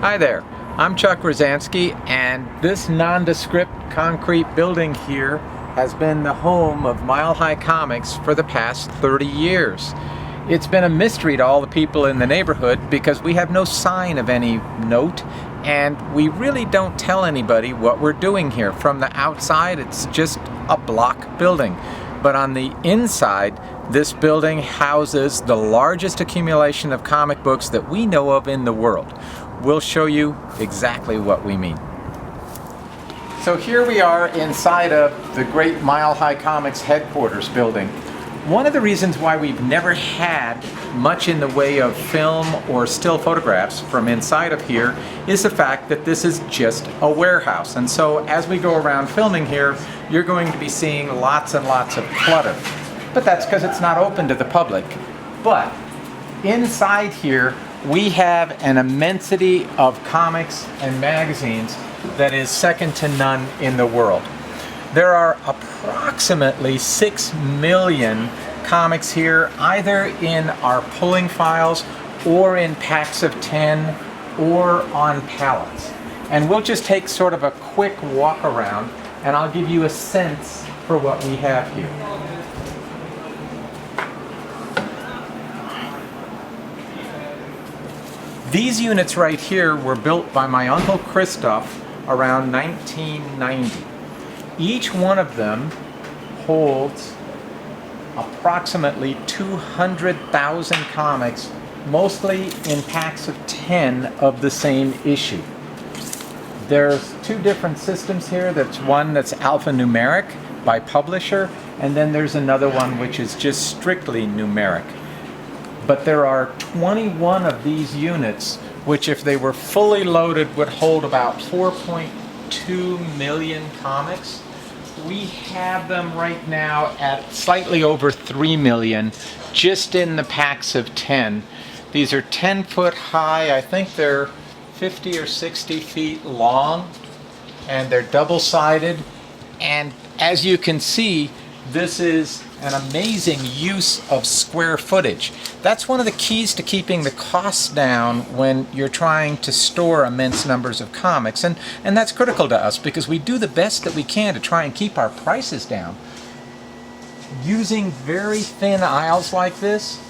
Hi there, I'm Chuck Rozanski, and this nondescript concrete building here has been the home of Mile High Comics for the past 30 years. It's been a mystery to all the people in the neighborhood because we have no sign of any note, and we really don't tell anybody what we're doing here. From the outside, it's just a block building. But on the inside, this building houses the largest accumulation of comic books that we know of in the world. We'll show you exactly what we mean. So here we are inside of the great Mile High Comics headquarters building. One of the reasons why we've never had much in the way of film or still photographs from inside of here is the fact that this is just a warehouse. And so as we go around filming here, you're going to be seeing lots and lots of clutter. But that's because it's not open to the public. But inside here, we have an immensity of comics and magazines that is second to none in the world. There are approximately 6 million comics here, either in our pulling files or in packs of 10 or on pallets. And we'll just take sort of a quick walk around and I'll give you a sense for what we have here. These units right here were built by my Uncle Christoph around 1990. Each one of them holds approximately 200,000 comics, mostly in packs of 10 of the same issue. There's two different systems here. There's one that's alphanumeric by publisher, and then there's another one which is just strictly numeric. But there are 21 of these units, which if they were fully loaded would hold about 4.2 million comics. We have them right now at slightly over 3 million, just in the packs of 10. These are 10 foot high. I think they're 50 or 60 feet long, and they're double-sided. And as you can see, this is an amazing use of square footage. That's one of the keys to keeping the costs down when you're trying to store immense numbers of comics. And that's critical to us because we do the best that we can to try and keep our prices down. Using very thin aisles like this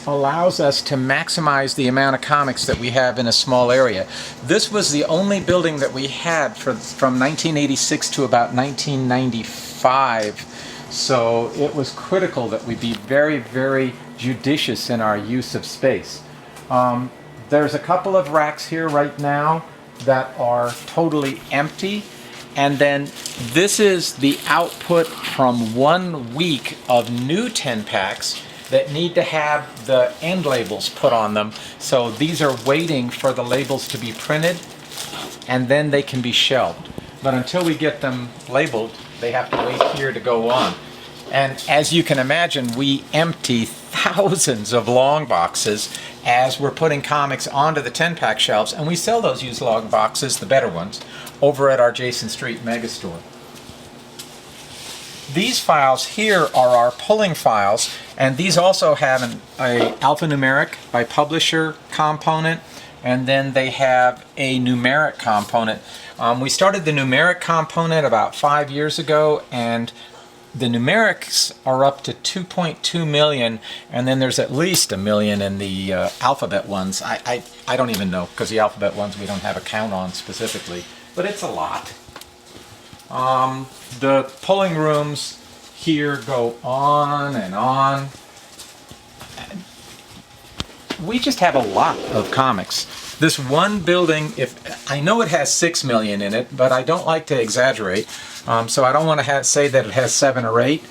allows us to maximize the amount of comics that we have in a small area. This was the only building that we had from 1986 to about 1995. So it was critical that we be very, very judicious in our use of space. There's a couple of racks here right now that are totally empty. And then this is the output from 1 week of new 10 packs that need to have the end labels put on them. So these are waiting for the labels to be printed, and then they can be shelved. But until we get them labeled, they have to wait here to go on. And as you can imagine, we empty thousands of long boxes as we're putting comics onto the 10-pack shelves, and we sell those used long boxes, the better ones, over at our Jason Street megastore. These files here are our pulling files, and these also have an alphanumeric by publisher component, and then they have a numeric component. We started the numeric component about 5 years ago, and the numerics are up to 2.2 million, and then there's at least 1 million in the alphabet ones. I don't even know, because the alphabet ones we don't have a count on specifically, but it's a lot. The pulling rooms here go on and on. We just have a lot of comics. This one building, I know it has 6 million in it, but I don't like to exaggerate, so I don't want to say that it has 7 or 8,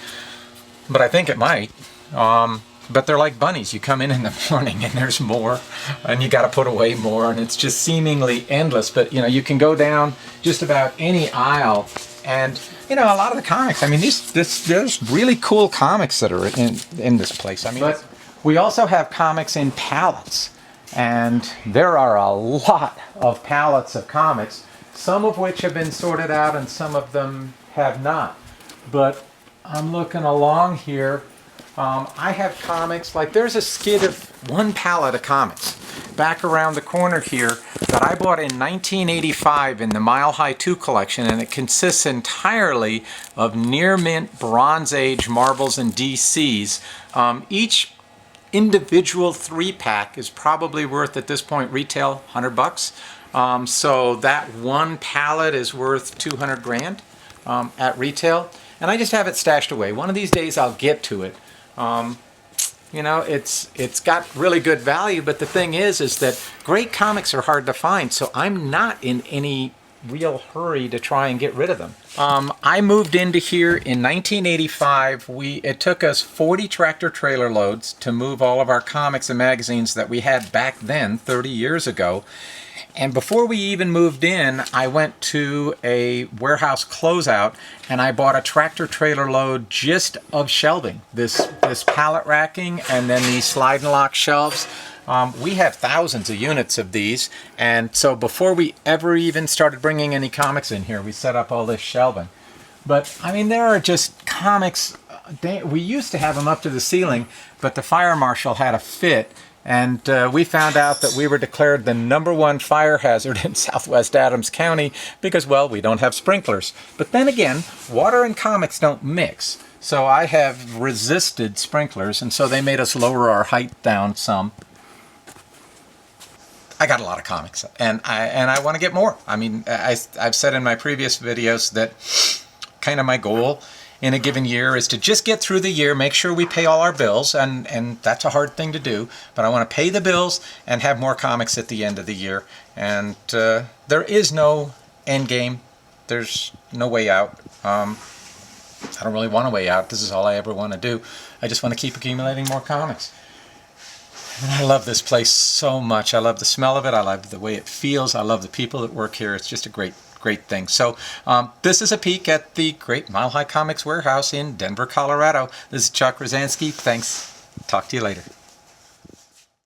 but I think it might. But they're like bunnies. You come in the morning and there's more, and you got to put away more, and it's just seemingly endless. But you know, you can go down just about any aisle, and you know, a lot of the comics. I mean, there's really cool comics that are in this place. I mean, but we also have comics in pallets. And there are a lot of pallets of comics, some of which have been sorted out and some of them have not. But I'm looking along here. I have comics, like there's a skid of 1 pallet of comics. back around the corner here that I bought in 1985 in the Mile High 2 collection, and it consists entirely of near mint Bronze Age marbles and DCs. Each individual 3-pack is probably worth, at this point, retail $100. So that one pallet is worth 200 grand at retail, and I just have it stashed away. One of these days I'll get to it. You know, it's got really good value, but the thing is that great comics are hard to find, so I'm not in any real hurry to try and get rid of them. I moved into here in 1985. It took us 40 tractor trailer loads to move all of our comics and magazines that we had back then, 30 years ago. And before we even moved in, I went to a warehouse closeout and I bought a tractor trailer load just of shelving. This pallet racking and then these slide and lock shelves. We have thousands of units of these, and so before we ever even started bringing any comics in here, we set up all this shelving. But I mean, there are just comics. We used to have them up to the ceiling, but the fire marshal had a fit. And we found out that we were declared the #1 fire hazard in Southwest Adams County because, well, we don't have sprinklers. But then again, water and comics don't mix. So I have resisted sprinklers, and so they made us lower our height down some. I got a lot of comics, and I want to get more. I mean, I've said in my previous videos that kind of my goal in a given year is to just get through the year, make sure we pay all our bills, and that's a hard thing to do, but I want to pay the bills and have more comics at the end of the year. And there is no end game. There's no way out. I don't really want a way out. This is all I ever want to do. I just want to keep accumulating more comics. And I love this place so much. I love the smell of it. I love the way it feels. I love the people that work here. It's just a great thing. So this is a peek at the great Mile High Comics warehouse in Denver, Colorado. This is Chuck Rozanski. Thanks. Talk to you later.